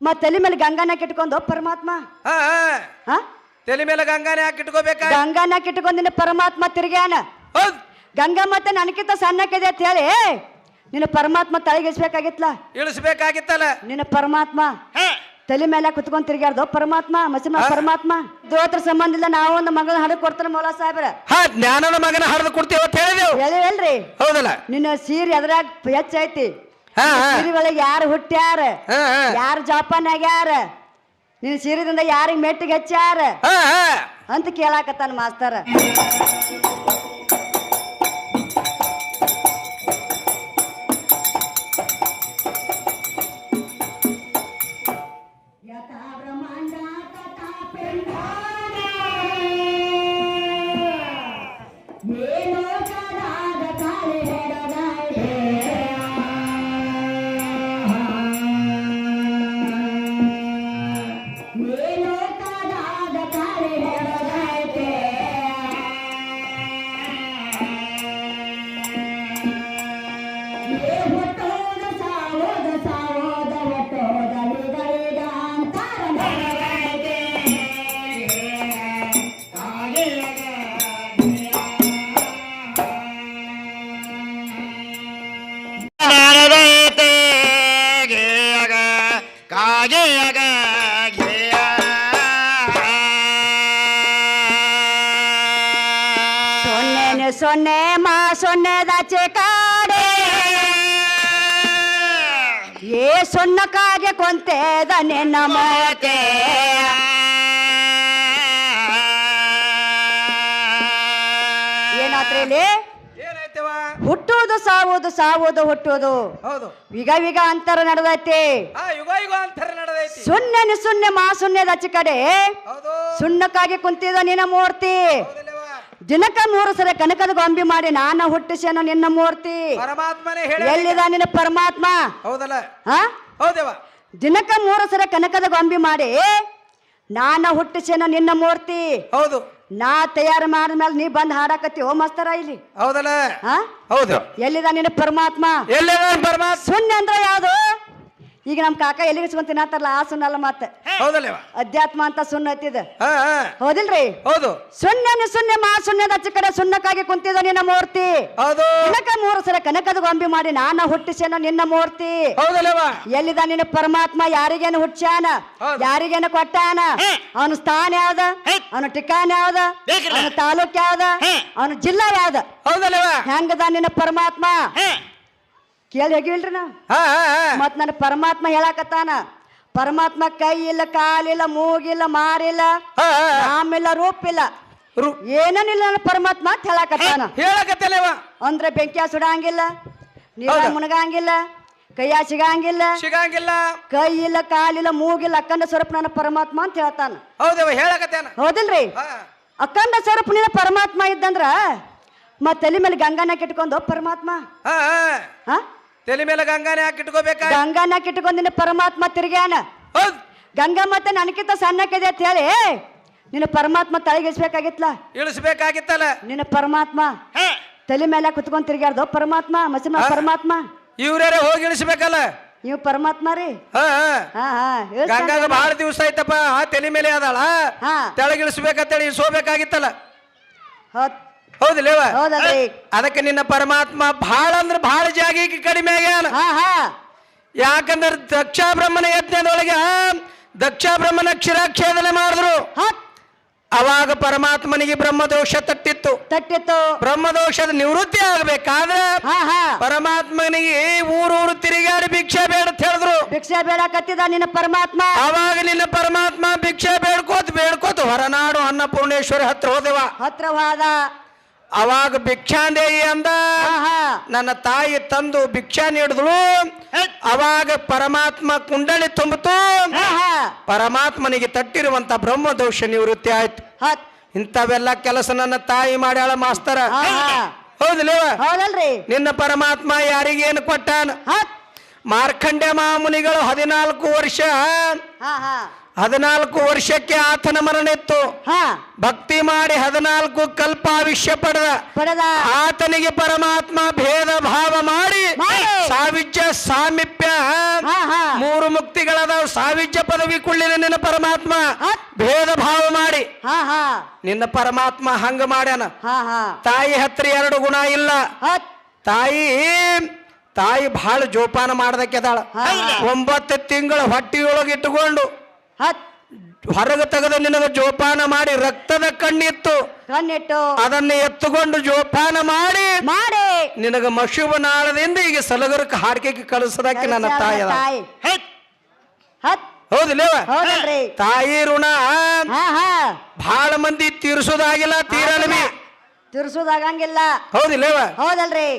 ಮತ್ ತಲೆ ಮೇಲೆ ಗಂಗಾನ ಇಟ್ಕೊಂಡು ಪರಮಾತ್ಮ ಹಾ ಹಾ ತಲೆ ಮೇಲೆ ಗಂಗಾನೆ ಹಾಕಿ ಇಟ್ಕೋಬೇಕಾ? ಗಂಗಾನ ಇಟ್ಕೊಂಡಿನ ಪರಮಾತ್ಮ ತಿರ್ಗ್ಯಾನ. ಹೌದ್ ಗಂಗಾ ಮತ್ತೆ ನನಕಿಂತ ಸಣ್ಣಕ್ಕಿದೆ ಅಂತ ಹೇಳಿ ನಿನ್ನ ಪರಮಾತ್ಮ ತಲೆಗಿಸ್ಬೇಕಾಗಿತ್ಲ. ಇಳಿಸ್ಬೇಕಾಗಿತ್ತಲ್ಲ. ನಿನ್ನ ಪರಮಾತ್ಮ ತಲೆ ಮೇಲೆ ಕುತ್ಕೊಂಡ್ ತಿರ್ಗ್ಯಾರ್ದು ಪರಮಾತ್ಮ ಮಸಿಮ ಪರಮಾತ್ಮ. ದೋತ್ರ ಸಂಬಂಧ ಇಲ್ಲ, ನಾವು ಒಂದು ಮಗನ ಹಡ ಕೊಡ್ತಾರ ಮೌಲ ಸಾಹೇಬ್ರ. ಹಾ ಜ್ಞಾನದ ಮಗನ ಹರಿದು ಕೊಡ್ತೀವಿ ಅಂತ ಹೇಳಿದೆವು. ಹೇಳಿವಲ್ರಿ? ಹೌದಲ್ಲ. ನಿನ್ನ ಸೀರೆ ಅದ್ರಾಗ ಹೆಚ್ಚೈತಿ. ಹಾ ಸೀರೆ ಒಳಗೆ ಯಾರು ಹುಟ್ಟ್ಯಾರ, ಹಾ ಯಾರು ಜಾಪಾನ್ ಆಗ್ಯಾರ, ನಿನ್ನ ಸೀರೆದಿಂದ ಯಾರಿಗೆ ಮೆಟ್ಟಿಗೆ ಹಚ್ಚಾರ ಹಾ ಅಂತ ಕೇಳಾಕತ್ತಾನ ಮಾಸ್ತರ. ಸೊನ್ನೆ ಮಾ ಸೊನ್ನೆದಾಚೆ ಕಾಡೆ ಏ ಸೊನ್ನಕ್ಕಾಗೆ ಕೊಂತೆದ ನಿನ್ನ ಮೋತೆ. ಏನಾತ್ರಿ ಇಲ್ಲಿ? ಏನಾಯ್ತವ? ಹುಟ್ಟುವುದು ಸಾವುದು, ಸಾವುದು ಹುಟ್ಟುವುದು. ಹೌದು. ವಿಗ ವಿಗ ಅಂತರ ನಡೆದೈತಿ. ಯುಗ ಯುಗ ಅಂತರ ನಡೆದೈತಿ. ಸೊನ್ನೆ ಸೊನ್ನೆ ಮಾ ಸೊನ್ನೆದಾಚೆ ಕಡೆ ಹೌದು. ಸುಣ್ಣಕ್ಕಾಗಿ ಕುಂತಿದ ನಿನ್ನ ಮೂರ್ತಿ. ದಿನಕ್ಕ 3 ಸಲ ಕನಕದ ಗೊಂಬಿ ಮಾಡಿ ನಾನ ಹುಟ್ಟಿಸೇನೋ ನಿನ್ನ ಮೂರ್ತಿ. ಪರಮಾತ್ಮನೇ ಹೇಳಿ ಎಲ್ಲಿದ ನಿನ್ನ ಪರಮಾತ್ಮ? ಹೌದಲ್ಲ. ಹಾ ಹೌದೇವ. ದಿನಕ್ಕ 3 ಸಲ ಕನಕದ ಗೊಂಬಿ ಮಾಡಿ ನಾನ ಹುಟ್ಟಿಸೇನೋ ನಿನ್ನ ಮೂರ್ತಿ. ಹೌದು. ನಾ ತಯಾರು ಮಾಡಿದ್ಮೇಲೆ ನೀ ಬಂದ್ ಹಾಡಾಕತ್ತಿ ಓ ಮಸ್ತರ ಇಲ್ಲಿ. ಹೌದಲ್ಲ. ಹಾ ಹೌದು. ಎಲ್ಲಿದ ನಿನ್ನ ಪರಮಾತ್ಮ? ಎಲ್ಲಿದ ಪರಮಾತ್ಮ? ಸುಣ್ಣ ಅಂದ್ರೆ ಯಾವುದು? ಈಗ ನಮ್ ಕಾಕ ಎಲ್ಲಿಗೆ ತಿನ್ನತ್ತಾರಲ್ಲ ಆ ಸುಣ್ಣಲ್ಲ ಮತ್ತ. ಹೌದಲ್ಲ. ಅಧ್ಯಾತ್ಮ ಅಂತ ಸುಣ್ಣ ಹತ್ತಿದ. ಹೌದಿಲ್ರಿ? ಹೌದು. ಸುಣ್ಣೆ ಮಾ ಸುಣ್ಣದ ಅಚ್ಚ ಕಡೆ ಸುಣ್ಣಕ್ಕಾಗಿ ಕುಂತಿದ ನಿನ್ನ ಮೂರ್ತಿ. ಹೌದು. ದಿನಕ್ಕ 3 ಸಲ ಕನಕದ ಗೊಂಬಿ ಮಾಡಿ ನಾನ ಹುಟ್ಟಿಸೇನೋ ನಿನ್ನ ಮೂರ್ತಿ. ಹೌದಲ್ಲವ. ಎಲ್ಲಿದ ನಿನ್ನ ಪರಮಾತ್ಮ? ಯಾರಿಗೇನು ಹುಟ್ಟ್ಯಾನ, ಯಾರಿಗೇನು ಕೊಟ್ಟಾನ? ಅವನ ಸ್ಥಾನ ಯಾವ್ದ, ಅವನ ಠಿಕಾಣ ಯಾವ್ದ, ಅವನ ತಾಲೂಕ್ ಯಾವ್ದ, ಅವನ ಜಿಲ್ಲಾ ಯಾವ್ದ? ಹೌದಲ್ಲವ. ಹೆಂಗದ ನಿನ್ನ ಪರಮಾತ್ಮ? ಕೇಳಿ ಹೋಗಿಲ್ರಿ ನಾವು. ಮತ್ ನನ್ನ ಪರಮಾತ್ಮ ಹೇಳಾಕತ್ತಾನ, ಪರಮಾತ್ಮ ಕೈ ಇಲ್ಲ, ಕಾಲಿಲ್ಲ, ಮೂಗಿಲ್ಲ, ಮಾರಿಲ್ಲ, ನಾಮಿಲ್ಲ, ರೂಪಿಲ್ಲ, ಏನೇನಿಲ್ಲ ನನ್ನ ಪರಮಾತ್ಮ ಅಂತ ಹೇಳಾಕತ್ತಾನ. ಹೇಳಕತ್ತಲ್ಲವ. ಅಂದ್ರೆ ಬೆಂಕಿಯ ಸುಡಂಗಿಲ್ಲ, ನೀರ ಮುಣಗಂಗಿಲ್ಲ, ಕೈಯ ಸಿಗಂಗಿಲ್ಲ, ಸಿಗಂಗಿಲ್ಲ, ಕೈ ಇಲ್ಲ, ಕಾಲಿಲ್ಲ, ಮೂಗಿಲ್ಲ, ಅಖಂಡ ಸ್ವರೂಪ ನನ್ನ ಪರಮಾತ್ಮ ಅಂತ ಹೇಳ್ತಾನ. ಹೌದವ. ಹೇಳಕತ್ತಾನ. ಹೌದಿಲ್ರಿ? ಅಖಂಡ ಸ್ವರೂಪ ನಿನ್ನ ಪರಮಾತ್ಮ ಇದ್ದಂದ್ರ ಮತ್ ತಲೆ ಮೇಲೆ ಗಂಗಾನ ಇಟ್ಕೊಂಡು ಪರಮಾತ್ಮ ತಲೆ ಮೇಲೆ ಗಂಗಾನೆ ಹಾಕಿ ಇಟ್ಕೋಬೇಕಾ? ಗಂಗಾನ ಇಟ್ಕೊಂಡು ನಿನ್ನ ಪರಮಾತ್ಮ ತಿರ್ಗ್ಯಾನ. ಹೌದ್. ಗಂಗಾ ಮತ್ತೆ ನನಕಿಂತ ಸಣ್ಣಕ್ಕಿದೆ ಅಂತ ಹೇಳಿ ನಿನ್ನ ಪರಮಾತ್ಮ ತಲೆಗಿಸ್ಬೇಕಾಗಿತ್ಲ. ಇಳಿಸ್ಬೇಕಾಗಿತ್ತಲ್ಲ. ನಿನ್ನ ಪರಮಾತ್ಮ ತಲೆ ಮೇಲೆ ಕುತ್ಕೊಂಡ್ ತಿರ್ಗ್ಯಾರ್ದು ಪರಮಾತ್ಮ ಮಸಿಮ ಪರಮಾತ್ಮ. ಇವ್ರ್ಯಾರ ಹೋಗಿ ಇಳಿಸ್ಬೇಕಲ್ಲ. ನೀವು ಪರಮಾತ್ಮ ರೀ. ಗಂಗಾಗ ಬಹಳ ದಿವಸ ಆಯ್ತಪ್ಪ. ತಲೆ ಮೇಲೆ ಅದಾಳ, ತೆಳಗಿಳಿಸ್ಬೇಕಂತೇಳಿ ಇಳಿಸೋಬೇಕಾಗಿತ್ತಲ್ಲ. ಹೌದಿಲ್ಲವ? ಅದಕ್ಕೆ ನಿನ್ನ ಪರಮಾತ್ಮ ಬಹಳ ಅಂದ್ರೆ ಬಹಳ ಜಾಗಿಗೆ ಕಡಿಮೆ ಆಗ್ಯಾನ. ಯಾಕಂದ್ರೆ ದಕ್ಷ ಬ್ರಹ್ಮನ ಯಜ್ಞದೊಳಗೆ ದಕ್ಷ ಬ್ರಹ್ಮನ ಕ್ಷೀರಾಕ್ಷೇದನೆ ಮಾಡಿದ್ರು. ಅವಾಗ ಪರಮಾತ್ಮನಿಗೆ ಬ್ರಹ್ಮದೋಷ ತಟ್ಟಿತ್ತು. ಬ್ರಹ್ಮದೋಷದ ನಿವೃತ್ತಿ ಆಗ್ಬೇಕಾದ್ರೆ ಪರಮಾತ್ಮನಿಗೆ ಊರೂರು ತಿರುಗಾಡಿ ಭಿಕ್ಷೆ ಬೇಡ ಅಂತ ಹೇಳಿದ್ರು. ಭಿಕ್ಷೆ ಬೇಡಕತ್ತಿದ ನಿನ್ನ ಪರಮಾತ್ಮ. ಅವಾಗ ನಿನ್ನ ಪರಮಾತ್ಮ ಭಿಕ್ಷೆ ಬೇಡ್ಕೋತ ಹೊರನಾಡು ಅನ್ನಪೂರ್ಣೇಶ್ವರಿ ಹತ್ರ ಹೋದ. ಅವಾಗ ಭಿಕ್ಷಾಂದೇಯಿ ಅಂದ. ನನ್ನ ತಾಯಿ ತಂದು ಭಿಕ್ಷಾ ನೀಡಿದ್ಳು. ಅವಾಗ ಪರಮಾತ್ಮ ಕುಂಡಳಿ ತುಂಬಿತು. ಪರಮಾತ್ಮನಿಗೆ ತಟ್ಟಿರುವಂತ ಬ್ರಹ್ಮದೋಷ ನಿವೃತ್ತಿ ಆಯ್ತು. ಇಂಥವೆಲ್ಲ ಕೆಲಸ ನನ್ನ ತಾಯಿ ಮಾಡ್ಯಾಳ ಮಾಸ್ತರ. ಹೌದಿಲ್ಲ? ಹೌದಲ್ರಿ? ನಿನ್ನ ಪರಮಾತ್ಮ ಯಾರಿಗೇನು ಕೊಟ್ಟಾನ? ಮಾರ್ಕಂಡ್ಯ ಮಹಾಮುನಿಗಳು 14 ವರ್ಷ ಹಾ ಹಾ 14 ವರ್ಷಕ್ಕೆ ಆತನ ಮರಣ ಇತ್ತು. ಹಾ ಭಕ್ತಿ ಮಾಡಿ 14 ಕಲ್ಪ ಆವಿಷ್ಯ ಪಡೆದ ಆತನಿಗೆ ಪರಮಾತ್ಮ ಭೇದ ಭಾವ ಮಾಡಿ ಮಾಡಿ. ಸಾವಿಜ್ಯ ಸಾಮೀಪ್ಯ ಹಾ ಹಾ 3 ಮುಕ್ತಿಗಳದ ಸಾವಿಜ್ಯ ಪದವಿ ಕೊಳ್ಳಿನ ನಿನ್ನ ಪರಮಾತ್ಮ ಹಾ. ಭೇದ ಭಾವ ಮಾಡಿ ಹಾ ಹಾ ನಿನ್ನ ಪರಮಾತ್ಮ ಹಂಗ ಮಾಡ್ಯಾನ. ಹಾ ಹಾ ತಾಯಿ ಹತ್ರ 2 ಗುಣ ಇಲ್ಲ. ಹತ್ ತಾಯಿ ಬಹಳ ಜೋಪಾನ ಮಾಡ್ದಕ್ಕೆದಾಳ. ಹಾ, ಹಾ. 9 ತಿಂಗಳು ಹೊಟ್ಟಿಯೊಳಗೆ ಇಟ್ಟುಕೊಂಡು ಹತ್ ಹೊರಗೆ ತೆಗೆದು ನಿನಗೆ ಜೋಪಾನ ಮಾಡಿ ರಕ್ತದ ಕಣ್ಣಿತ್ತು ಕಣ್ಣಿಟ್ಟು ಅದನ್ನ ಎತ್ತುಕೊಂಡು ಜೋಪಾನ ಮಾಡಿ ಮಾಡಿ ನಿನಗ ಮಶುಭ ನಾಳದಿಂದ ಈಗ ಸಲಗರಕ್ಕೆ ಹಾಡಿಕೆ ಕಳಿಸದಕ್ಕೆ ನನ್ನ ತಾಯಿ ಅದ. ತಾಯಿ ಹತ್ ಹೌದಿಲ್ಲವ ಹೌದಲ್ರಿ ತಾಯಿ ಋಣ ಹಾ ಹಾ ಬಹಳ ಮಂದಿ ತೀರಿಸೋದಾಗಿಲ್ಲ ತೀರಲ್ವಿ. ತಿರ್ಸೋದಾಗಂಗಿಲ್ಲ ಹೌದಿಲ್ಲವ ಹೌದಲ್ರಿ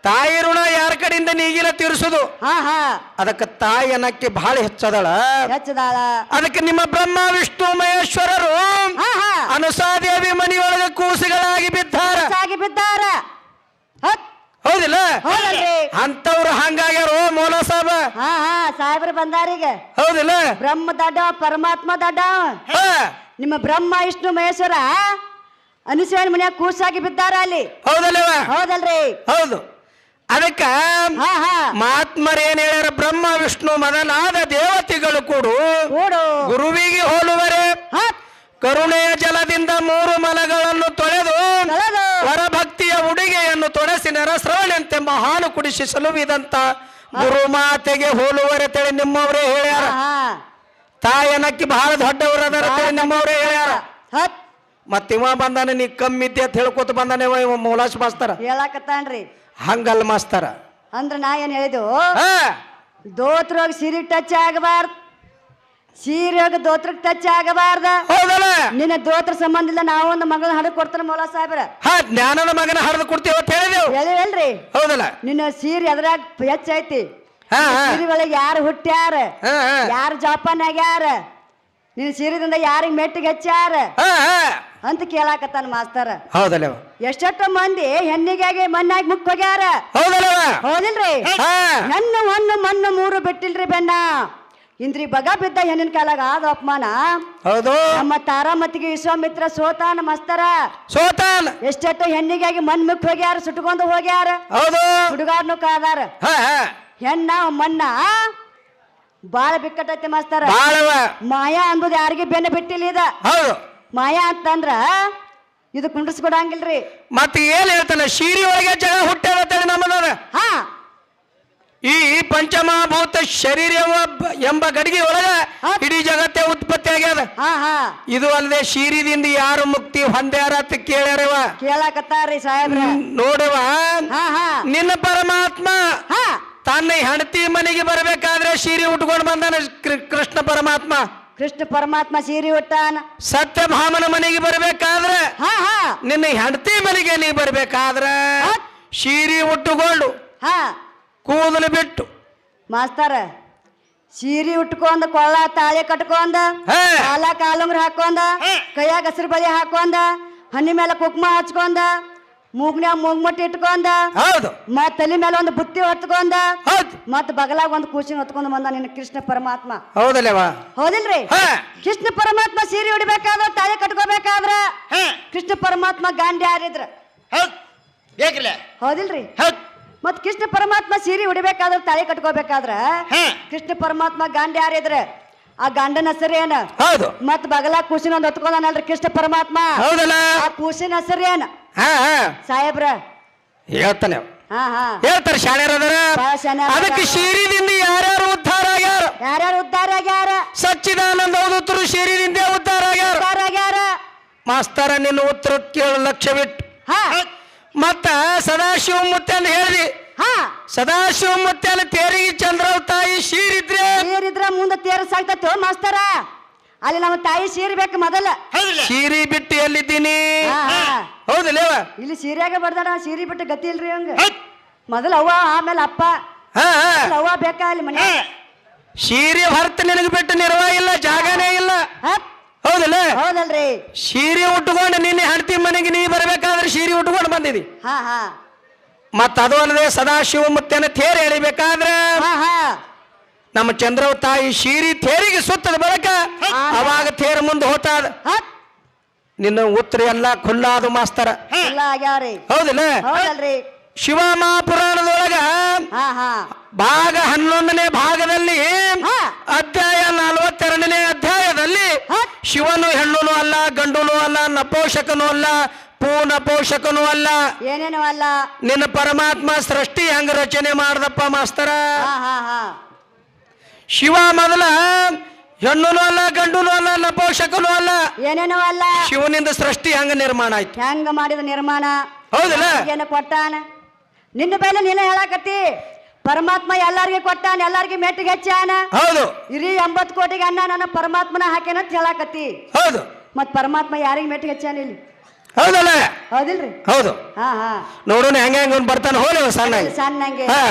ತಾಯಿ ಋಣ ಯಾರ ಕಡೆಯಿಂದ ನೀಗಿಲ್ಲ ತೀರಿಸೋದು. ಹಾ ಹಾ ಅದಕ್ಕೆ ತಾಯಿ ಅನ್ನಕ್ಕೆ ಬಹಳ ಹೆಚ್ಚದಳ. ಹೆಚ್ಚದಾಳ ಅದಕ್ಕೆ ನಿಮ್ಮ ಬ್ರಹ್ಮ ವಿಷ್ಣು ಮಹೇಶ್ವರರು ಹಾ ಹಾ ಅನುಸಾದೇವಿ ಮನೆಯೊಳಗೆ ಕೂಸುಗಳಾಗಿ ಬಿದ್ದಾರ. ಸಾಗಿ ಬಿದ್ದಾರ ಹತ್ ಹೌದಿಲ್ಲ ಹೌದಲ್ರಿ ಅಂತವ್ರು ಹಂಗಾಗ್ಯಾರೋ ಮೌಲ ಸಾಬ. ಹಾ ಹಾ ಸಾಹೇಬ್ರು ಬಂದಾರೀಗ ಹೌದಿಲ್ಲ ಬ್ರಹ್ಮ ದಡ್ಡ ಪರಮಾತ್ಮ ದಡ್ಡ ಹಾ, ನಿಮ್ಮ ಬ್ರಹ್ಮ ವಿಷ್ಣು ಮಹೇಶ್ವರ ಅನುಸೇವನ ಮನ್ಯಾಗ ಕೂಸಾಗಿ ಬಿದ್ದಾರ ಅಲ್ಲಿ ಹೌದಲ್ಲವ ಹೌದಲ್ರಿ ಹೌದು. ಅದಕ್ಕ ಹಾ ಹಾ ಮಹಾತ್ಮರು ಏನ್ ಹೇಳ್ಯಾರ, ಬ್ರಹ್ಮ ವಿಷ್ಣು ಮೊದಲಾದ ದೇವತೆಗಳು ಕೂಡು ಕೂಡು ಗುರುವಿಗೆ ಹೋಲುವರೆ ಹತ್ ಕರುಣೆಯ ಜಲದಿಂದ 3 ಮಲಗಳನ್ನು ತೊಳೆದು ತೊಳೆದು ವರಭಕ್ತಿಯ ಉಡುಗೆಯನ್ನು ತೊಡಸಿ ನರಸ್ರವಣಂತೆ ಮಹಾನು ಕುಡಿಸಿ ಸಲುವಿದಂತ ಗುರುಮಾತೆಗೆ ಹೋಲುವರೆ ತಳಿ ನಿಮ್ಮವರೇ ಹೇಳ್ಯಾರ. ಹಾ ಹಾ ತಾಯನಕ್ಕಿ ಬಹಳ ದೊಡ್ಡವರದಾರ ತಳಿ ನಿಮ್ಮವರೇ ಹೇಳ್ಯಾರ. ಹತ್ ಮತ್ತಿವ ಬಂದಾನೆ ನೀ ಕಮ್ಮಿದ್ದೆ ಅಂತ ಹೇಳ್ಕೊತ ಬಂದಾನೆ ಇವ ಮೌಲಾಶ್ ಮಾಸ್ತರ ಹೇಳಕತ್ತಾನ್ರಿ ಹಂಗಲ್ ಮಾಸ್ತರ. ಅಂದ್ರ ನಾ ಏನ್ ಹೇಳಿದು ಹಾ ದೋತ್ರಗ್ ಸೀರೆ ಟಚ್ ಆಗಬಾರ್ದು, ಸೀರೆಗ ದೋತ್ರಕ್ ಟಚ್ ಆಗಬಾರ್ದ. ಹೌದಲ್ಲ ನಿನ್ನ ದೋತ್ರ ಸಂಬಂಧ ಇಲ್ಲ, ನಾವು ಒಂದು ಮಗಳ ಹಡಕ್ ಕೊಡ್ತಾರ ಮೌಲಾ ಸಾಹೇಬ್ರ. ಹಾ ಜ್ಞಾನದ ಮಗನ ಹರಿದು ಕೊಡ್ತೀವಿ ಅಂತ ಹೇಳಿದೆವು. ಹೇಳಿವಲ್ರಿ ಹೌದಲ್ಲ ನಿನ್ನ ಸೀರೆ ಅದ್ರಾಗ ಹೆಚ್ಚೈತಿ. ಹಾ ಹಾ ಸೀರೆ ಒಳಗೆ ಯಾರು ಹುಟ್ಟ್ಯಾರ, ಹಾ ಹಾ ಯಾರು ಜಾಪಾನ್ ಆಗ್ಯಾರ, ನಿನ್ನ ಸೀರೆದಿಂದ ಯಾರಿಗ್ ಮೆಟ್ಟಿಗೆ ಹಚ್ಚಾರ ಹಾ ಹಾ ಅಂತ ಕೇಳಾಕತ್ತಾನ ಮಾಸ್ತರ. ಹೌದಲ್ಲವ ಎಷ್ಟೆಷ್ಟೋ ಮಂದಿ ಹೆಣ್ಣಿಗಾಗಿ ಮಣ್ಣಾಗಿ ಮುಕ್ ಹೋಗ್ಯಾರ. ಹೌದಲ್ಲವ ಹೌದಿಲ್ರಿ ಹಾ ಹೆಣ್ಣು ಹೊಣ್ಣು ಮಣ್ಣು 3 ಬಿಟ್ಟಿಲ್ರಿ ಬೆಣ್ಣ. ಇಂದ್ರಿ ಬಗ ಬಿದ್ದ ಹೆಣ್ಣಿನ ಕಾಲಾಗ ಆದ ಅಪಮಾನ. ಹೌದು ನಮ್ಮ ತಾರಾಮತಿಗೆ ವಿಶ್ವಾಮಿತ್ರ ಸೋತಾನ ಮಾಸ್ತರ. ಸೋತಾನ್ ಎಷ್ಟೆಷ್ಟೋ ಹೆಣ್ಣಿಗಾಗಿ ಮಣ್ ಮುಕ್ ಹೋಗ್ಯಾರ, ಸುಟ್ಕೊಂಡು ಹೋಗ್ಯಾರ. ಹೌದು ಹುಡುಗಾರ್ನು ಕಾದಾರ. ಹಾ ಹಾ ಹೆಣ್ಣ ಮಣ್ಣ ಬಾಳ ಬಿಕ್ಕಟ್ಟೈತಿ ಮಾಸ್ತರ. ಬಾಳವ ಮಾಯಾ ಅಂಬುದು ಯಾರಿಗೆ ಬೆನ್ನ ಬಿಟ್ಟಿಲ್ಲ ಇದ. ಹೌದು ಮಾಯಾ ಅಂತಂದ್ರ ಇದು ಕುಂಡ್ರಿಸ್ಕೊಡಂಗಿಲ್ರಿ. ಮತ್ತೆ ಏನ್ ಹೇಳ್ತಾನ, ಶೀರಿ ಒಳಗೆ ಜಗ ಹುಟ್ಟ್ಯಾವ ನಮ್ಮದ. ಹಾ ಈ ಪಂಚಮಹಾಭೂತ ಶರೀರ ಎಂಬ ಗಡಿಗೆ ಒಳಗ ಇಡೀ ಜಗತ್ತೇ ಉತ್ಪತ್ತಿ ಆಗ್ಯದ. ಹಾ ಹಾ ಇದು ಅಲ್ಲದೆ ಶೀರಿದಿಂದ ಯಾರು ಮುಕ್ತಿ ಹೊಂದ್ಯಾರ ಅಂತ ಕೇಳ್ಯಾರವ. ಕೇಳಾಕತ್ತಾರ್ರಿ ಸಾಹೇಬ್ರ. ನೋಡವ ಹಾ ಹಾ ನಿನ್ನ ಪರಮಾತ್ಮ ಹಾ ತನ್ನ ಹೆಂಡತಿ ಮನೆಗೆ ಬರಬೇಕಾದ್ರೆ ಸೀರೆ ಉಟ್ಕೊಂಡು ಬಂದಾನ ಕೃಷ್ಣ ಪರಮಾತ್ಮ. ಕೃಷ್ಣ ಪರಮಾತ್ಮ ಸೀರೆ ಉಟ್ಟಾನ. ಸತ್ಯಭಾಮನ ಮನೆಗೆ ಬರಬೇಕಾದ್ರೆ ಹಾ ಹಾ ನಿನ್ನ ಹೆಂಡತಿ ಮನೆಗೆ ನೀ ಬರ್ಬೇಕಾದ್ರೆ ಸೀರೆ ಉಟ್ಟುಕೊಂಡು ಹಾ ಕೂದಲು ಬಿಟ್ಟು ಮಾಸ್ತರ ಸೀರೆ ಉಟ್ಕೊಂಡ ಕೊಳ್ಳ ತಾಳಿ ಕಟ್ಕೊಂಡ ಹಾ. ಕಾಲ ಕಾಲುಂಗ್ರ ಹಾಕೊಂಡ ಕೈಯಾಗ ಹಸಿರು ಬಳಿ ಹಾಕೊಂಡ ಹಣ್ಣಿ ಮೇಲೆ ಕುಕ್ಮ ಹಚ್ಕೊಂಡ ಮೂಗ್ನ್ಯಾಗ ಮೂಗ್ಮಟ್ಟಿ ಇಟ್ಕೊಂಡ ಹೌದು ಮತ್ ತಲೆ ಮೇಲೆ ಒಂದು ಬುತ್ತಿ ಹೊತ್ಕೊಂಡ ಹೌದು ಮತ್ ಬಗಲಾಗ ಒಂದು ಕೂಸಿನ ಹೊತ್ಕೊಂಡ್ ಬಂದ ನಿನ್ನ ಕೃಷ್ಣ ಪರಮಾತ್ಮ. ಹೌದಲ್ಲವಾ ಹೌದಿಲ್ರಿ ಹಾ ಕೃಷ್ಣ ಪರಮಾತ್ಮ ಸೀರೆ ಉಡಿಬೇಕಾದ್ರ ತಾಳಿ ಕಟ್ಕೋಬೇಕಾದ್ರ ಕೃಷ್ಣ ಪರಮಾತ್ಮ ಗಾಂಡಿ ಯಾರಿದ್ರ ಹೌದಿಲ್ರಿ. ಮತ್ ಕೃಷ್ಣ ಪರಮಾತ್ಮ ಸೀರೆ ಉಡಿಬೇಕಾದ್ರ ತಾಳಿ ಕಟ್ಕೋಬೇಕಾದ್ರ ಕೃಷ್ಣ ಪರಮಾತ್ಮ ಗಾಂಡಿ ಯಾರಿದ್ರ ಆ ಗಂಡನ ಹೆಸರು ಏನ? ಹೌದು ಮತ್ ಬಗಲಾಗ ಕೂಸಿನ ಒಂದು ಹೊತ್ಕೊಂಡನಲ್ರಿ ಕೃಷ್ಣ ಪರಮಾತ್ಮ. ಹೌದಲ್ಲ ಆ ಕೂಸಿನ ಹೆಸರು ಏನ ಹಾ ಹಾ ಸಾಹೇಬ್ರ? ಹೇಳ್ತಾನೆ ಹಾ ಹಾ ಹೇಳ್ತಾರೆ ಶಾಣ್ಯರದಾರ. ಬಹಳ ಶಾಣ್ಯರ. ಅದಕ್ಕೆ ಶೀರಿದಿಂದ ಯಾರ್ಯಾರು ಉದ್ಧಾರ ಆಗ್ಯಾರ? ಯಾರ್ಯಾರು ಉದ್ಧಾರ ಆಗ್ಯಾರ? ಸಚ್ಚಿದಾನಂದ ಅವಧೂತರು ಶೀರಿದಿಂದ ಉದ್ಧಾರ ಆಗ್ಯಾರ. ಉದ್ಧಾರ ಆಗ್ಯಾರ ಮಾಸ್ತರ ನಿನ್ನ ಉತ್ತರ ಕೇಳು ಲಕ್ಷ್ಯವಿಟ್ಟು. ಹಾ ಮತ್ತ ಸದಾಶಿವಮೂರ್ತಿ ಅಂತ ಹೇಳಿದಿ. ಹಾ ಸದಾಶಿವಮೂರ್ತಿ ಅಲ್ಲಿ ತೇರಿಗೆ ಚಂದ್ರವ್ ತಾಯಿ ಶೀರಿದ್ರೆ ಸೀರಿದ್ರ ಮುಂದೆ ತೇರು ಸಾಕ್ತೈತೋ ಮಾಸ್ತರ. ಅಲ್ಲಿ ನಮ್ಮ ತಾಯಿ ಸೀರೆ ಬೇಕು ಮೊದಲ. ಶೀರಿ ಬಿಟ್ಟು ಎಲ್ಲಿದ್ದೀನಿ? ಹಾ, ಹಾ. ಹೌದಿಲ್ಲವ ಇಲ್ಲಿ ಸೀರೆಯಾಗ ಬರ್ದಾಡ ಸೀರೆ ಬಿಟ್ಟು ಗತಿ ಇಲ್ರಿ ಹಂಗ. ಮೊದಲ ಅವ್ವ ಆಮೇಲೆ ಅಪ್ಪ. ಹಾ ಹಾ ಅವ್ವ ಬೇಕಾ ಅಲ್ಲಿ ಮನೆ? ಶೀರಿ ಹೊರತು ನಿನಗೆ ಬಿಟ್ಟು ನಿರ್ವಾಹ ಇಲ್ಲ, ಜಾಗನೇ ಇಲ್ಲ. ಹೌದಿಲ್ಲ? ಹೌದಲ್ರಿ. ಸೀರೆ ಉಟ್ಕೊಂಡು ನಿನ್ನೆ ಹೆಂಡತಿ ಮನೆಗೆ ನೀ ಬರ್ಬೇಕಾದ್ರೆ ಸೀರೆ ಉಟ್ಕೊಂಡು ಬಂದಿದಿ. ಹಾ ಹಾ ಮತ್ತ ಅದು ಅಲ್ಲದೆ ಸದಾಶಿವ ಮುತ್ತೇನ ತೇರು ಎಳಿಬೇಕಾದ್ರೆ ಹಾ ಹಾ ನಮ್ಮ ಚಂದ್ರವ ತಾಯಿ ಶೀರಿ ತೇರಿಗೆ ಸುತ್ತದ ಬಳಿಕ ಅವಾಗ ತೇರು ಮುಂದೆ ಹೋತಾದ. ಹತ್ ನಿನ್ನ ಉತ್ತರ ಎಲ್ಲ ಖುಲ್ಲಾದು ಮಾಸ್ತರ, ಎಲ್ಲ ಆಗ್ಯಾವ್ರಿ. ಹೌದಿಲ್ಲ? ಹೌದಲ್ರಿ? ಶಿವ ಮಹಾಪುರಾಣದೊಳಗ ಹಾ ಹಾ ಭಾಗ 11ನೇ ಭಾಗದಲ್ಲಿ ಹಾ. ಅಧ್ಯಾಯ 42ನೇ ಅಧ್ಯಾಯದಲ್ಲಿ ಹತ್. ಶಿವನು ಹೆಣ್ಣುನು ಅಲ್ಲ, ಗಂಡುನು ಅಲ್ಲ, ನಪೋಷಕನು ಅಲ್ಲ, ಪೂನಪೋಷಕನು ಅಲ್ಲ, ಏನೇನು ಅಲ್ಲ. ನಿನ್ನ ಪರಮಾತ್ಮ ಸೃಷ್ಟಿ ಹೆಂಗ ರಚನೆ ಮಾಡ್ದಪ್ಪ ಮಾಸ್ತರ. ಹಾ ಹಾ ಹಾ ಶಿವ ಮೊದಲ ಹೆಣ್ಣುನು ಅಲ್ಲ, ಗಂಡುನು ಅಲ್ಲ, ನಪೋಷಕನು ಅಲ್ಲ. ಏನೇನು ಅಲ್ಲ. ಶಿವನಿಂದ ಸೃಷ್ಟಿ ಹೆಂಗ ನಿರ್ಮಾಣ ಆಯ್ತು? ಹೆಂಗ ಮಾಡಿದ ನಿರ್ಮಾಣ? ಹೌದಿಲ್ಲ? ಏನು ಕೊಟ್ಟಾನ? ನಿನ್ನ ಬೇಲೆ ನೀನೇ ಹೇಳಾಕತ್ತಿ. ಪರಮಾತ್ಮ ಎಲ್ಲಾರ್ಗಿ ಕೊಟ್ಟಾನ, ಎಲ್ಲಾರ್ಗಿ ಮೆಟ್ಟಿಗೆ ಹೆಚ್ಚಾನ. ಹೌದು. ಇರಿ 80 ಕೋಟಿಗೆ ಅನ್ನ ನನ್ನ ಪರಮಾತ್ಮನ ಹಾಕೇನ ಅಂತ ಹೇಳಾಕತ್ತಿ. ಹೌದು. ಮತ್ ಪರಮಾತ್ಮ ಯಾರಿಗೆ ಮೆಟ್ಟಿಗೆ ಹೆಚ್ಚಾನ ಇಲ್ಲಿ? ಹೌದಲ್ಲ? ಹೌದಿಲ್ರಿ? ಹೌದು. ಹಾ ಹಾ ನೋಡೋಣ ಹೆಂಗ ಹೆಂಗ ಬರ್ತಾನೆ ಹೋಲಿ ಸಣ್ಣ ಸಣ್ಣಂಗೆ. ಹಾ